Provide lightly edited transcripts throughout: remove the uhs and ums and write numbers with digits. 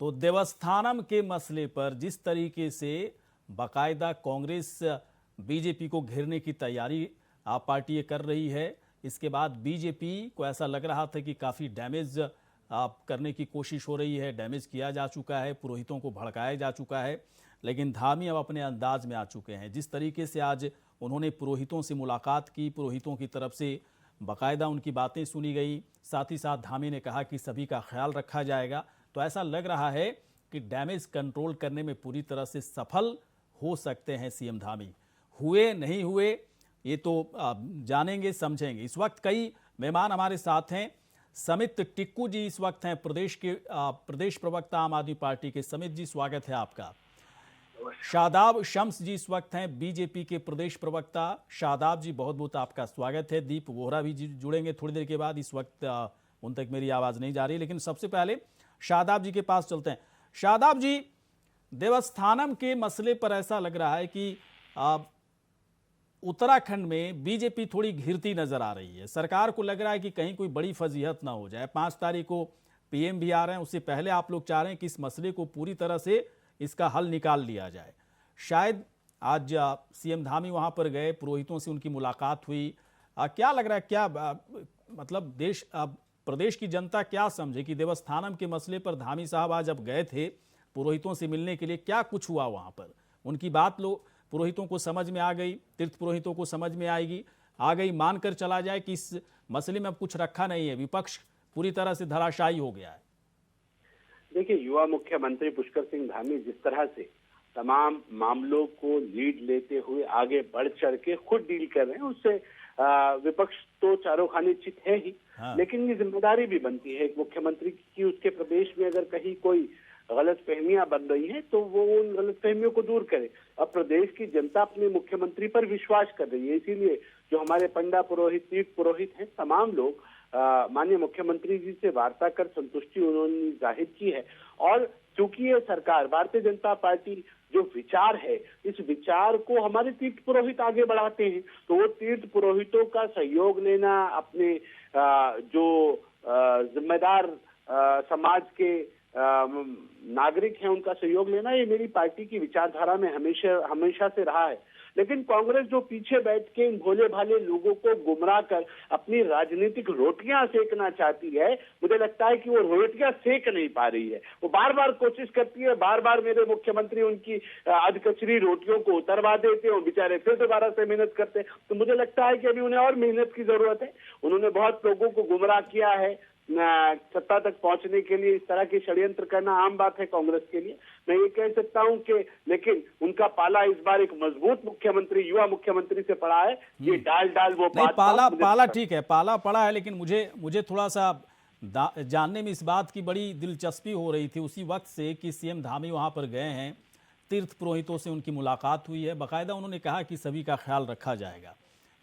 तो देवस्थानम के मसले पर जिस तरीके से बाकायदा कांग्रेस बीजेपी को घेरने की तैयारी आप पार्टी कर रही है, इसके बाद बीजेपी को ऐसा लग रहा था कि काफ़ी डैमेज आप करने की कोशिश हो रही है, डैमेज किया जा चुका है, पुरोहितों को भड़काया जा चुका है। लेकिन धामी अब अपने अंदाज में आ चुके हैं। जिस तरीके से आज उन्होंने पुरोहितों से मुलाकात की, पुरोहितों की तरफ से बाकायदा उनकी बातें सुनी गई, साथ ही साथ धामी ने कहा कि सभी का ख्याल रखा जाएगा। तो ऐसा लग रहा है कि डैमेज कंट्रोल करने में पूरी तरह से सफल हो सकते हैं सीएम धामी। हुए नहीं हुए ये तो जानेंगे समझेंगे। इस वक्त कई मेहमान हमारे साथ हैं। समित टिक्कू जी इस वक्त हैं प्रदेश प्रवक्ता आम आदमी पार्टी के। समित जी स्वागत है आपका। शादाब शम्स जी इस वक्त हैं बीजेपी के प्रदेश प्रवक्ता। शादाब जी बहुत बहुत आपका स्वागत है। दीप वोहरा भी जुड़ेंगे थोड़ी देर के बाद। इस वक्त उन तक मेरी आवाज़ नहीं जा रही, लेकिन सबसे पहले शादाब जी के पास चलते हैं। शादाब जी, देवस्थानम के मसले पर ऐसा लग रहा है कि उत्तराखंड में बीजेपी थोड़ी घिरती नजर आ रही है। सरकार को लग रहा है कि कहीं कोई बड़ी फजीहत ना हो जाए। 5 तारीख को पीएम भी आ रहे हैं, उससे पहले आप लोग चाह रहे हैं कि इस मसले को पूरी तरह से इसका हल निकाल लिया जाए। शायद आज सीएम धामी वहां पर गए, पुरोहितों से उनकी मुलाकात हुई। क्या लग रहा है, क्या मतलब प्रदेश की जनता क्या समझे कि देवस्थानम के मसले पर धामी साहब आज जब गए थे पुरोहितों से मिलने के लिए, क्या कुछ हुआ वहां पर? उनकी बात पुरोहितों को समझ में आ गई, तीर्थ पुरोहितों को समझ में आ गई, मानकर चला जाए कि इस मसले में अब कुछ रखा नहीं है, विपक्ष पूरी तरह से धराशायी हो गया है? देखिए, युवा मुख्यमंत्री पुष्कर सिंह धामी जिस तरह से तमाम मामलों को लीड लेते हुए आगे बढ़ चढ़ के खुद डील कर रहे हैं, उससे विपक्ष तो चारों खाने चित है ही। हाँ। लेकिन ये जिम्मेदारी भी बनती है एक मुख्यमंत्री की, उसके प्रदेश में अगर कहीं कोई गलत फहमियां बन रही हैं तो वो उन गलत फहमियों को दूर करे। अब प्रदेश की जनता अपने मुख्यमंत्री पर विश्वास कर रही है, इसीलिए जो हमारे पंडा पुरोहित, तीर्थ पुरोहित हैं, तमाम लोग माननीय मुख्यमंत्री जी से वार्ता कर संतुष्टि उन्होंने जाहिर की है। और क्योंकि ये सरकार, भारतीय जनता पार्टी जो विचार है, इस विचार को हमारे तीर्थ पुरोहित आगे बढ़ाते हैं, तो वो तीर्थ पुरोहितों का सहयोग लेना, अपने जो जिम्मेदार समाज के नागरिक हैं उनका सहयोग लेना, ये मेरी पार्टी की विचारधारा में हमेशा से रहा है। लेकिन कांग्रेस जो पीछे बैठ के इन भोले भाले लोगों को गुमराह कर अपनी राजनीतिक रोटियां सेकना चाहती है, मुझे लगता है कि वो रोटियां सेक नहीं पा रही है। वो बार बार कोशिश करती है, बार बार मेरे मुख्यमंत्री उनकी अधकचरी रोटियों को उतरवा देते हैं, बेचारे फिर दोबारा से मेहनत करते हैं। तो मुझे लगता है कि अभी उन्हें और मेहनत की जरूरत है। उन्होंने बहुत लोगों को गुमराह किया है, सत्ता तक पहुंचने के लिए इस तरह के षड्यंत्र करना आम बात है कांग्रेस के लिए। मैं ये कह सकता हूं कि लेकिन उनका पाला इस बार एक मजबूत मुख्यमंत्री, युवा मुख्यमंत्री से पड़ा है। ये डाल वो नहीं, पाला ठीक है, पाला पड़ा है, लेकिन मुझे थोड़ा सा जानने में इस बात की बड़ी दिलचस्पी हो रही थी उसी वक्त से कि सीएम धामी वहां पर गए हैं, तीर्थ पुरोहितों से उनकी मुलाकात हुई है, बाकायदा उन्होंने कहा कि सभी का ख्याल रखा जाएगा।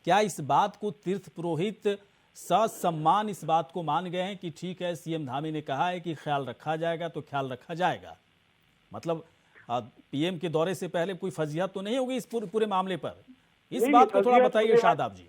क्या इस बात को तीर्थ पुरोहित सम्मान इस बात को मान गए हैं कि ठीक है, सीएम धामी ने कहा है कि ख्याल रखा जाएगा तो ख्याल रखा जाएगा? मतलब पीएम के दौरे से पहले कोई फजीहत तो नहीं होगी इस पूरे मामले पर? इस बात को थोड़ा बताइए शादाब जी।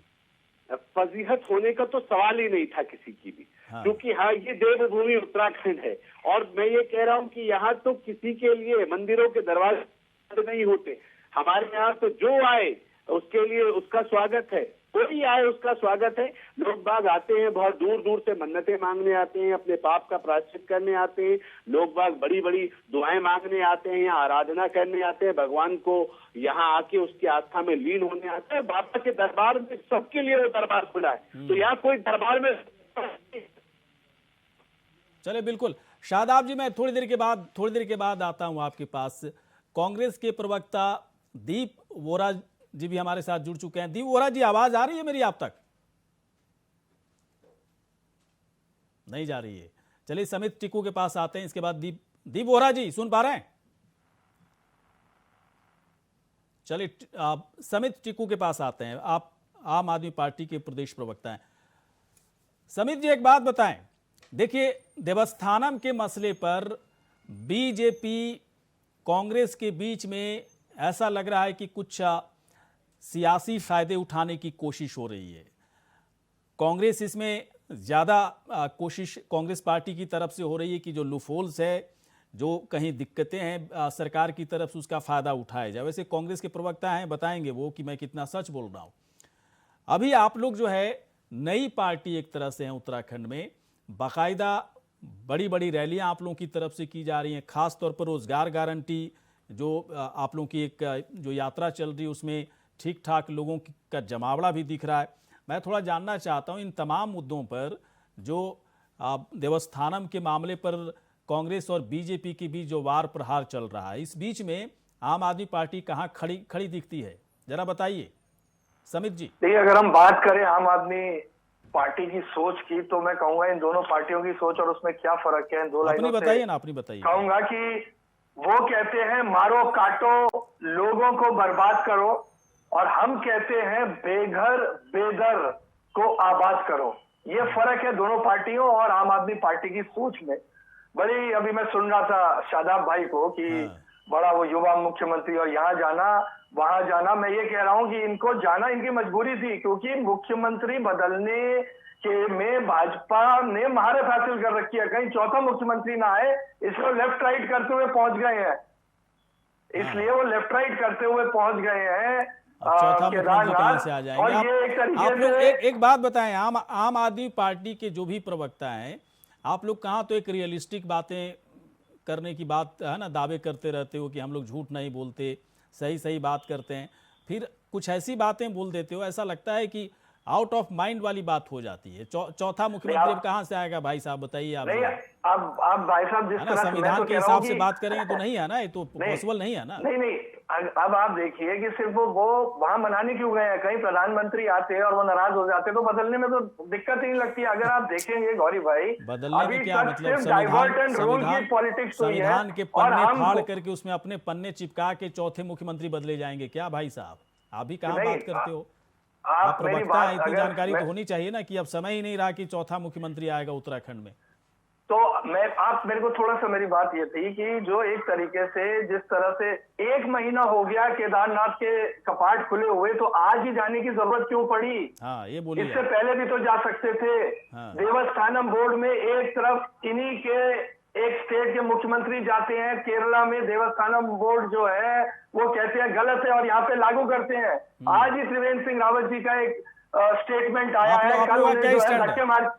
फजीहत होने का तो सवाल ही नहीं था किसी की भी। हाँ। क्योंकि हाँ, ये देवभूमि उत्तराखंड है और मैं ये कह रहा हूँ कि यहाँ तो किसी के लिए मंदिरों के दरवाजे नहीं होते। हमारे यहाँ तो जो आए उसके लिए उसका स्वागत है, कोई आए उसका स्वागत है। लोग बाग आते हैं, बहुत दूर दूर से मन्नतें मांगने आते हैं, अपने पाप का प्रायश्चित करने आते हैं। लोग बाग बड़ी बड़ी दुआएं मांगने आते हैं, यहाँ आराधना करने आते हैं, भगवान को यहाँ आके उसकी आस्था में लीन होने आते हैं। बाबा के दरबार में सबके लिए वो दरबार खुला है, तो यहाँ कोई दरबार में चले। बिल्कुल शादाब जी, मैं थोड़ी देर के बाद आता हूँ आपके पास। कांग्रेस के प्रवक्ता दीप वोहरा जी भी हमारे साथ जुड़ चुके हैं। दीप वोहरा जी, आवाज आ रही है मेरी आप तक? नहीं जा रही है। चलिए समित टिक्कू के पास आते हैं, इसके बाद दीप वोहरा जी सुन पा रहे हैं? चलिए समित टिक्कू के पास आते हैं। आप आम आदमी पार्टी के प्रदेश प्रवक्ता हैं। समित जी, एक बात बताएं, देखिए देवस्थानम के मसले पर बीजेपी कांग्रेस के बीच में ऐसा लग रहा है कि कुछ सियासी फायदे उठाने की कोशिश हो रही है। कांग्रेस इसमें ज़्यादा कोशिश कांग्रेस पार्टी की तरफ से हो रही है कि जो लूफहोल्स है, जो कहीं दिक्कतें हैं सरकार की तरफ से उसका फायदा उठाया जाए। वैसे कांग्रेस के प्रवक्ता हैं, बताएंगे वो कि मैं कितना सच बोल रहा हूँ। अभी आप लोग जो है नई पार्टी एक तरह से हैं उत्तराखंड में, बाकायदा बड़ी बड़ी रैलियां आप लोगों की तरफ से की जा रही हैं, खास तौर पर रोजगार गारंटी जो आप लोगों की एक जो यात्रा चल रही है उसमें ठीक ठाक लोगों का जमावड़ा भी दिख रहा है। मैं थोड़ा जानना चाहता हूं इन तमाम मुद्दों पर, जो देवस्थानम के मामले पर कांग्रेस और बीजेपी के बीच जो वार प्रहार चल रहा है, इस बीच में आम आदमी पार्टी कहाँ खड़ी दिखती है, जरा बताइए समित जी। देखिए, अगर हम बात करें आम आदमी पार्टी की सोच की, तो मैं कहूंगा इन दोनों पार्टियों की सोच और उसमें क्या फर्क है, इन दो लाइनों से बताइए ना, अपनी बताइए। कहूंगा कि वो कहते हैं मारो काटो, लोगों को बर्बाद करो, और हम कहते हैं बेघर बेदर को आबाद करो। ये फर्क है दोनों पार्टियों और आम आदमी पार्टी की सोच में। बड़ी अभी मैं सुन रहा था शादाब भाई को कि बड़ा वो युवा मुख्यमंत्री और यहाँ जाना वहां जाना। मैं ये कह रहा हूं कि इनको जाना इनकी मजबूरी थी, क्योंकि मुख्यमंत्री बदलने के में भाजपा ने महारत हासिल कर रखी है। कहीं चौथा मुख्यमंत्री ना आए, इसको लेफ्ट राइट करते हुए पहुंच गए हैं, इसलिए वो लेफ्ट राइट करते हुए पहुंच गए हैं केदारनाथ से आ जाएंगे। और ये एक तरीके आप लोग से एक बात बताएं, आम आदमी पार्टी के जो भी प्रवक्ता हैं, आप लोग कहाँ तो एक रियलिस्टिक बातें करने की बात है ना, दावे करते रहते हो कि हम लोग झूठ नहीं बोलते, सही सही बात करते हैं, फिर कुछ ऐसी बातें बोल देते हो, ऐसा लगता है कि आउट ऑफ माइंड वाली बात हो जाती है। चौथा मुख्यमंत्री अब कहाँ से आएगा भाई साहब, बताइए आप। नहीं, अब भाई साहब जिस तरह संविधान के हिसाब से बात करेंगे तो नहीं है ना, ये तो पॉसिबल नहीं है ना। नहीं, अब आप देखिए कि सिर्फ वो वहां मनाने क्यों गए हैं। कहीं प्रधानमंत्री आते और वो नाराज हो जाते तो बदलने में तो दिक्कत ही नहीं लगती। अगर आप देखेंगे गौरी भाई, बदलने में क्या मतलब, संविधान के पन्ने फाड़ करके उसमें अपने पन्ने चिपका के चौथे मुख्यमंत्री बदले जाएंगे क्या भाई साहब? आप भी कहाँ बात करते हो? आप प्रवक्ता है, इतनी जानकारी तो होनी चाहिए ना कि अब समय ही नहीं रहा कि चौथा मुख्यमंत्री आएगा उत्तराखंड में। तो आप मेरे को थोड़ा सा, मेरी बात ये थी कि जो एक तरीके से जिस तरह से 1 महीना हो गया केदारनाथ के कपाट खुले हुए, तो आज ही जाने की जरूरत क्यों पड़ी? हाँ, ये बोलिए। इससे पहले भी तो जा सकते थे। हाँ। देवस्थानम बोर्ड में एक तरफ इन्हीं के एक स्टेट के मुख्यमंत्री जाते हैं, केरला में देवस्थानम बोर्ड जो है वो कहते हैं गलत है और यहाँ पे लागू करते हैं। आज ही त्रिवेंद्र सिंह रावत जी का एक स्टेटमेंट आया है, कल उन्हें जो है धक्के मार।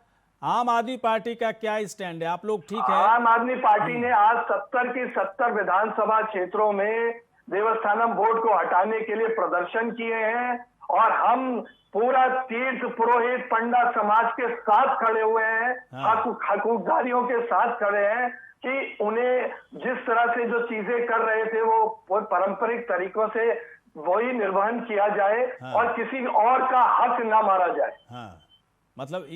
आम आदमी पार्टी का क्या स्टैंड है? आप लोग ठीक है, आम आदमी पार्टी ने आज 70 की 70 विधानसभा क्षेत्रों में देवस्थानम बोर्ड को हटाने के लिए प्रदर्शन किए हैं, और हम पूरा तीर्थ पुरोहित पंडा समाज के साथ खड़े हुए हैं, हकूकदारियों के साथ खड़े हैं कि उन्हें जिस तरह से जो चीजें कर रहे थे वो पारंपरिक तरीकों से वही निर्वहन किया जाए। हाँ। और किसी और का हक ना मारा जाए। हाँ। मतलब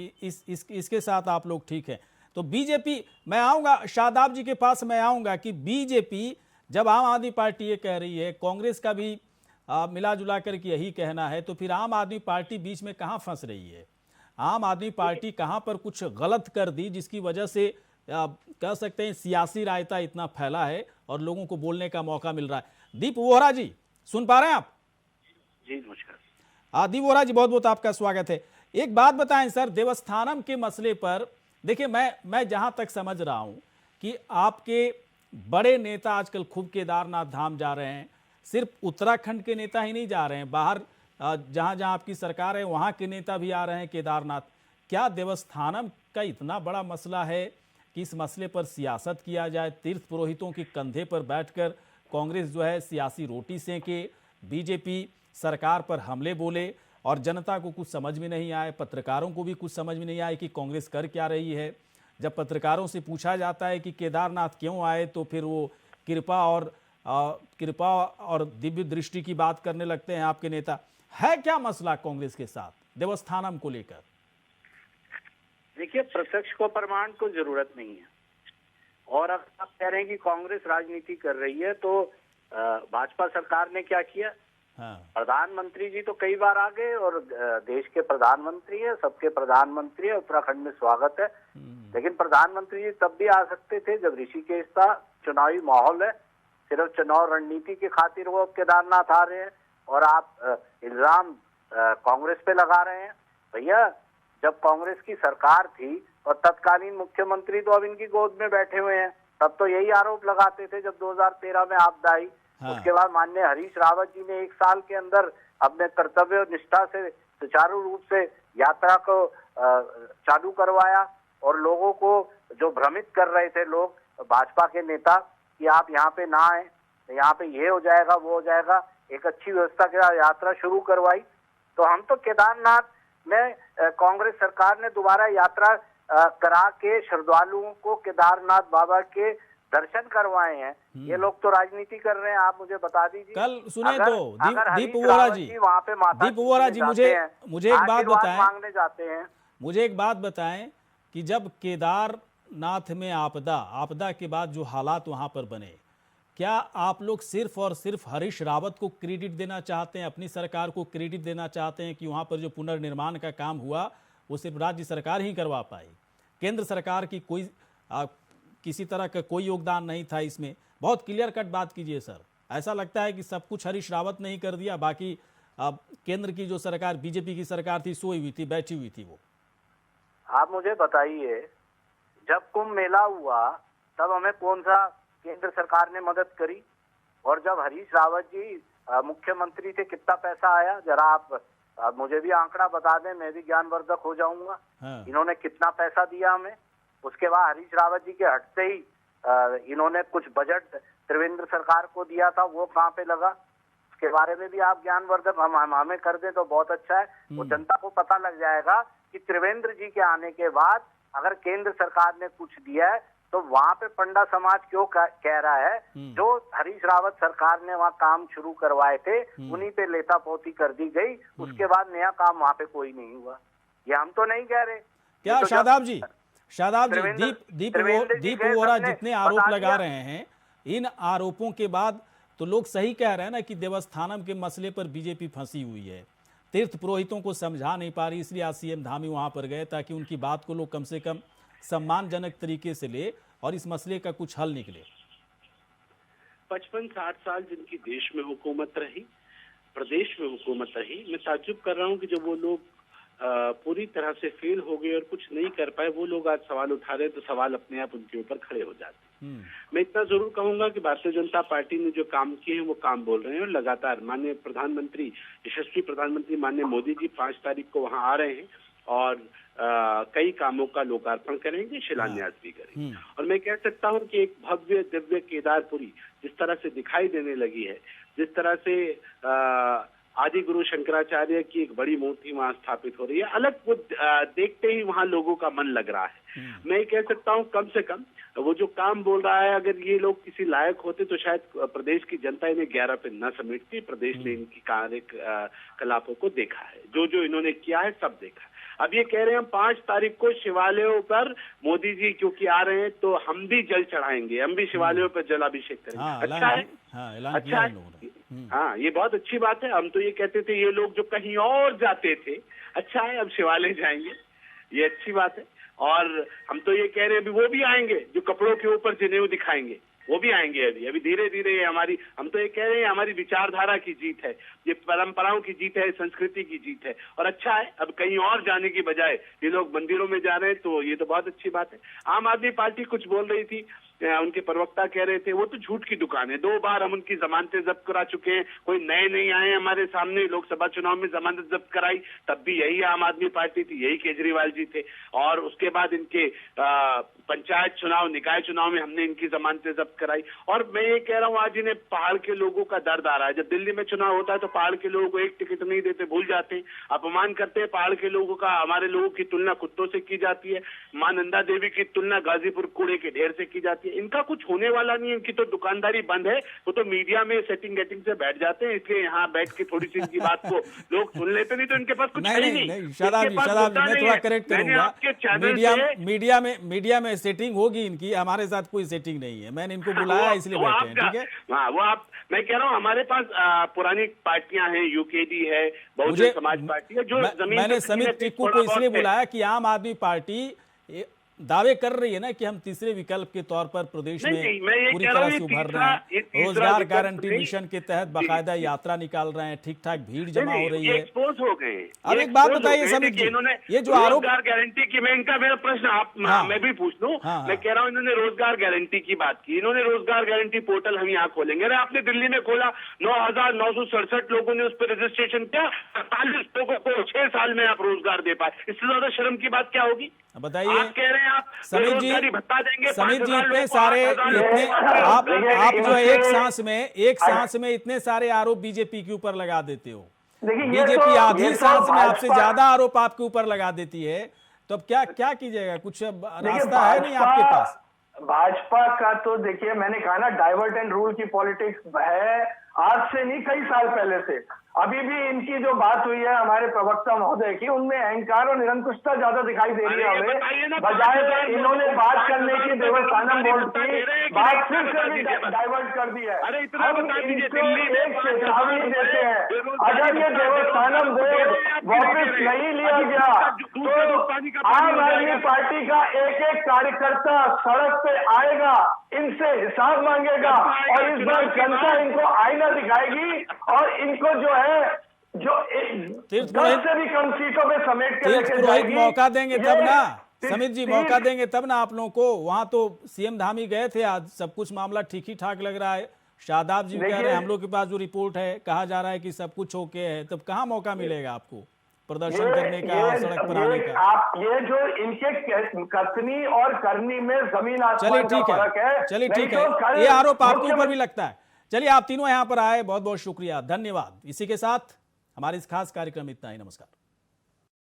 इसके साथ आप लोग ठीक है। तो बीजेपी, मैं आऊंगा शादाब जी के पास, मैं आऊंगा कि बीजेपी जब आम आदमी पार्टी ये कह रही है, कांग्रेस का भी मिला जुला करके यही कहना है, तो फिर आम आदमी पार्टी बीच में कहाँ फंस रही है? आम आदमी पार्टी कहाँ पर कुछ गलत कर दी जिसकी वजह से कह सकते हैं सियासी रायता इतना फैला है और लोगों को बोलने का मौका मिल रहा है? दीप वोहरा जी, सुन पा रहे हैं आप? जी नमस्कार। दीप वोहरा जी, बहुत बहुत आपका स्वागत है। एक बात बताएं सर, देवस्थानम के मसले पर देखिए, मैं जहां तक समझ रहा हूं कि आपके बड़े नेता आजकल खूब केदारनाथ धाम जा रहे हैं। सिर्फ उत्तराखंड के नेता ही नहीं जा रहे हैं, बाहर जहां जहां आपकी सरकार है वहां के नेता भी आ रहे हैं केदारनाथ। क्या देवस्थानम का इतना बड़ा मसला है कि इस मसले पर सियासत किया जाए? तीर्थ पुरोहितों के कंधे पर बैठकर कांग्रेस जो है सियासी रोटी सेके, बीजेपी सरकार पर हमले बोले और जनता को कुछ समझ में नहीं आए, पत्रकारों को भी कुछ समझ में नहीं आए कि कांग्रेस कर क्या रही है। जब पत्रकारों से पूछा जाता है कि केदारनाथ क्यों आए, तो फिर वो कृपा और दिव्य दृष्टि की बात करने लगते हैं आपके नेता। है क्या मसला कांग्रेस के साथ देवस्थानम को लेकर? देखिए, प्रत्यक्ष को प्रमाण को जरूरत नहीं है, और अब आप कह रहे हैं कि कांग्रेस राजनीति कर रही है, तो भाजपा सरकार ने क्या किया? हाँ। प्रधानमंत्री जी तो कई बार आ गए, और देश के प्रधानमंत्री है, सबके प्रधानमंत्री है, उत्तराखंड में स्वागत है। लेकिन प्रधानमंत्री जी तब भी आ सकते थे जब ऋषिकेश था, चुनावी माहौल है, सिर्फ चुनाव रणनीति की खातिर वो केदारनाथ आ रहे हैं, और आप इल्जाम कांग्रेस पे लगा रहे हैं। भैया, जब कांग्रेस की सरकार थी और तत्कालीन मुख्यमंत्री तो अब इनकी गोद में बैठे हुए हैं, तब तो यही आरोप लगाते थे जब 2013 में आपदा आई। हाँ। उसके बाद माननीय हरीश रावत जी ने 1 साल के अंदर अपने कर्तव्य और निष्ठा से सुचारू रूप से यात्रा को चालू करवाया और लोगों को जो भ्रमित कर रहे थे लोग भाजपा के नेता कि आप यहाँ पे ना आए, यहाँ पे ये हो जाएगा वो हो जाएगा, एक अच्छी व्यवस्था के साथ यात्रा शुरू करवाई। तो हम तो केदारनाथ में कांग्रेस सरकार ने दोबारा यात्रा करा के श्रद्धालुओं को केदारनाथ बाबा के दर्शन करवाए हैं। ये लोग तो राजनीति कर रहे हैं, आप मुझे बता दीजिए। कल सुने अगर- तो अगर दीप हरीश वोरा रावत जी, वहाँ पे माता दीप वोरा जी, मुझे एक बात आशीर्वाद बताएं, मांगने जाते हैं। मुझे एक बात बताएं कि जब केदारनाथ में आपदा के बाद जो हालात वहां पर बने, क्या आप लोग सिर्फ और सिर्फ हरीश रावत को क्रेडिट देना चाहते हैं, अपनी सरकार को क्रेडिट देना चाहते हैं कि वहां पर जो पुनर्निर्माण का काम हुआ वो सिर्फ राज्य सरकार ही करवा पाई, केंद्र सरकार की कोई किसी तरह का कोई योगदान नहीं था इसमें? बहुत क्लियर कट बात कीजिए सर। ऐसा लगता है कि सब कुछ हरीश रावत ने ही कर दिया, बाकी अब केंद्र की जो सरकार बीजेपी की सरकार थी सोई हुई थी, बैठी हुई थी वो। आप मुझे बताइए, जब कुंभ मेला हुआ तब हमें कौन सा केंद्र सरकार ने मदद करी? और जब हरीश रावत जी मुख्यमंत्री थे कितना पैसा आया? जरा आप मुझे भी आंकड़ा बता दें, मैं भी ज्ञानवर्धक हो जाऊंगा। हाँ। इन्होंने कितना पैसा दिया हमें? उसके बाद हरीश रावत जी के हटते ही इन्होंने कुछ बजट त्रिवेंद्र सरकार को दिया था, वो कहाँ पे लगा? उसके बारे में भी आप ज्ञानवर्धक हमें कर दें तो बहुत अच्छा है। वो जनता को पता लग जाएगा कि त्रिवेंद्र जी के आने के बाद अगर केंद्र सरकार ने कुछ दिया है तो वहाँ पे पंडा समाज क्यों कह रहा है? जो हरीश रावत सरकार ने वहाँ काम शुरू करवाए थे उन्हीं पे लेता पोती कर दी गई, उसके बाद नया काम वहाँ पे कोई नहीं हुआ। ये हम तो नहीं कह रहे। क्या तो शादाब जी, त्रिवेंद्र जी दीप के वोरा सबने जितने आरोप बता लगा दिया। रहे हैं, इन आरोपों के बाद तो लोग सही कह रहे हैं ना कि देवस्थानम के मसले पर बीजेपी फंसी हुई है, तीर्थ पुरोहितों को समझा नहीं पा रही, इसलिए आज सीएम धामी वहां पर गए ताकि उनकी बात को लोग कम से कम सम्मानजनक तरीके से ले और इस मसले का कुछ हल निकले। 55-60 साल जिनकी देश में हुकूमत रही, प्रदेश में हुकूमत रही, मैं ताज्जुब कर रहा हूँ कि जब वो लोग पूरी तरह से फेल हो गए और कुछ नहीं कर पाए, वो लोग आज सवाल उठा रहे तो सवाल अपने आप उनके ऊपर खड़े हो जाते। मैं इतना जरूर कहूंगा कि भारतीय जनता पार्टी ने जो काम किए हैं वो काम बोल रहे हैं और लगातार माननीय प्रधानमंत्री, यशस्वी प्रधानमंत्री माननीय मोदी जी 5 तारीख को वहां आ रहे हैं और कई कामों का लोकार्पण करेंगे, शिलान्यास भी करेंगे। और मैं कह सकता हूं कि एक भव्य दिव्य केदारपुरी जिस तरह से दिखाई देने लगी है, जिस तरह से आदि गुरु शंकराचार्य की एक बड़ी मूर्ति वहां स्थापित हो रही है, अलग वो देखते ही वहां लोगों का मन लग रहा है। मैं कह सकता हूं कम से कम वो जो काम बोल रहा है, अगर ये लोग किसी लायक होते तो शायद प्रदेश की जनता इन्हें 11 पे न समेटती। प्रदेश ने इनकी कार्यकलापों को देखा है, जो जो इन्होंने किया है सब देखा है। अब ये कह रहे हैं हम 5 तारीख को शिवालयों पर मोदी जी क्योंकि आ रहे हैं तो हम भी जल चढ़ाएंगे, हम भी शिवालयों पर जलाभिषेक करेंगे। अच्छा है, अच्छा है। हाँ, ये बहुत अच्छी बात है। हम तो ये कहते थे ये लोग जो कहीं और जाते थे, अच्छा है अब शिवालय जाएंगे, ये अच्छी बात है। और हम तो ये कह रहे हैं अभी वो भी आएंगे जो कपड़ों के ऊपर जनेऊ दिखाएंगे, वो भी आएंगे। अभी धीरे धीरे हमारी, हम तो ये कह रहे हैं हमारी विचारधारा की जीत है, ये परंपराओं की जीत है, संस्कृति की जीत है। और अच्छा है अब कहीं और जाने की बजाय ये लोग मंदिरों में जा रहे हैं, तो ये तो बहुत अच्छी बात है। आम आदमी पार्टी कुछ बोल रही थी, उनके प्रवक्ता कह रहे थे वो तो झूठ की दुकान है, 2 बार हम उनकी जमानतें जब्त करा चुके हैं, कोई नए नहीं आए हमारे सामने। लोकसभा चुनाव में जमानत जब्त कराई तब भी यही आम आदमी पार्टी थी, यही केजरीवाल जी थे। और उसके बाद इनके पंचायत चुनाव, निकाय चुनाव में हमने इनकी जमानतें जब्त कराई। और मैं ये कह रहा हूँ आज इन्हें पहाड़ के लोगों का दर्द आ रहा है। जब दिल्ली में चुनाव होता है तो पहाड़ के लोगों को एक टिकट नहीं देते, भूल जाते हैं, अपमान करते हैं पहाड़ के लोगों का। हमारे लोगों की तुलना कुत्तों से की जाती है, मां नंदा देवी की तुलना गाजीपुर कूड़े के ढेर से की जाती है। इनका कुछ होने वाला नहीं है, इनकी तो दुकानदारी बंद है, वो तो मीडिया में सेटिंग गेटिंग से बैठ जाते हैं, इसलिए यहाँ बैठ के थोड़ी सी इनकी बात को लोग सुन लेते, नहीं तो इनके पास कुछ है ही नहीं। शादाब जी, मैं थोड़ा करेक्ट करूंगा, मीडिया में सेटिंग होगी इनकी, हमारे साथ कोई सेटिंग नहीं है। मैंने इनको बुलाया इसलिए बैठे हैं, ठीक है। हाँ, वो आप, मैं कह रहा हूँ हमारे पास पुरानी पार्टियां हैं, यूकेडी है, बहुजन समाज पार्टी है, जो जमीन। मैंने समित टिक्कू को इसलिए बुलाया कि आम आदमी पार्टी दावे कर रही है ना कि हम तीसरे विकल्प के तौर पर प्रदेश में पूरी तरह से उभर रहे हैं। तीसरा रोजगार विकल्प गारंटी नहीं। मिशन के तहत बाकायदा यात्रा निकाल रहे हैं, ठीक ठाक भीड़ जमा हो रही ये है। एक्सपोज हो गए। अब ये एक बात expose हो बताइए गए समीर कि जी, इन्होंने ये जो आरोप रोजगार गारंटी की, मैं इनका मेरा प्रश्न हाँ। मैं भी पूछ लूं। हाँ, हाँ। मैं कह रहा हूं इन्होंने रोजगार गारंटी की बात की, इन्होंने रोजगार गारंटी पोर्टल हम यहाँ खोलेंगे। अरे आपने दिल्ली में खोला, 9,967 लोगों ने उस पर रजिस्ट्रेशन किया, 48 लोगों को 6 साल में आप रोजगार दे पाए। इससे ज्यादा शर्म की बात क्या होगी? बताइए आप कह रहे हैं आप समीर बेरोजगारी जी, भत्ता देंगे, समीर जी 5,000 इतने लोगों को सारे 8,000 इतने लोगों को आप जो है एक इनके- सांस में इतने सारे आरोप बीजेपी के ऊपर लगा देते हो। देखिए, ये बीजेपी तो- आधी ये तो सांस में आपसे भाजपा- ज्यादा आरोप आपके ऊपर लगा देती है, तो अब क्या कीजिएगा? कुछ अब देखिए, रास्ता है नहीं आपके पास? भाजपा का तो देखिए, मैंने कहा ना, डाइवर्ट एंड रूल की पॉलिटिक्स है, आज से नहीं कई साल पहले से। अभी भी इनकी जो बात हुई है हमारे प्रवक्ता महोदय की, उनमें अहंकार और निरंकुशता ज्यादा दिखाई दे रही है हमें। बजाय इन्होंने बात करने की देवस्थानम बोर्ड की बात फिर से भी डाइवर्ट कर दी है। अरे इतना हम बता दीजिए, इनको दिल्ली में एक चेतावनी देते हैं, अगर ये देवस्थानम बोर्ड वापस नहीं लिया गया तो आम आदमी पार्टी का एक एक कार्यकर्ता सड़क पे आएगा, इनसे हिसाब मांगेगा, और इस बार जनता इनको आईना दिखाएगी और इनको जो है जो 10 से भी कम सीटों पे समेट के तीर्थ लेके पुरोहित जाएगी। मौका देंगे तब ये ना समीर जी, तीर्थ- मौका देंगे तब ना आप लोगों को। वहां तो सीएम धामी गए थे, आज सब कुछ मामला ठीक ही ठाक लग रहा है। शादाब जी कह रहे हैं देखिए- हम लोग के पास जो रिपोर्ट है, कहा जा रहा है कि सब कुछ ओके है, तब कहाँ मौका मिलेगा आपको प्रदर्शन करने का, सड़क पर आने का? आप ये जो इनके कथनी और करनी में जमीन आसमान का फर्क है। चलिए नहीं ठीक तो है, कल ये आरोप आपके ऊपर भी मुख्यमंत्री- लगता है। चलिए आप तीनों यहाँ पर आए, बहुत बहुत शुक्रिया, धन्यवाद। इसी के साथ हमारे इस खास कार्यक्रम में इतना ही। नमस्कार।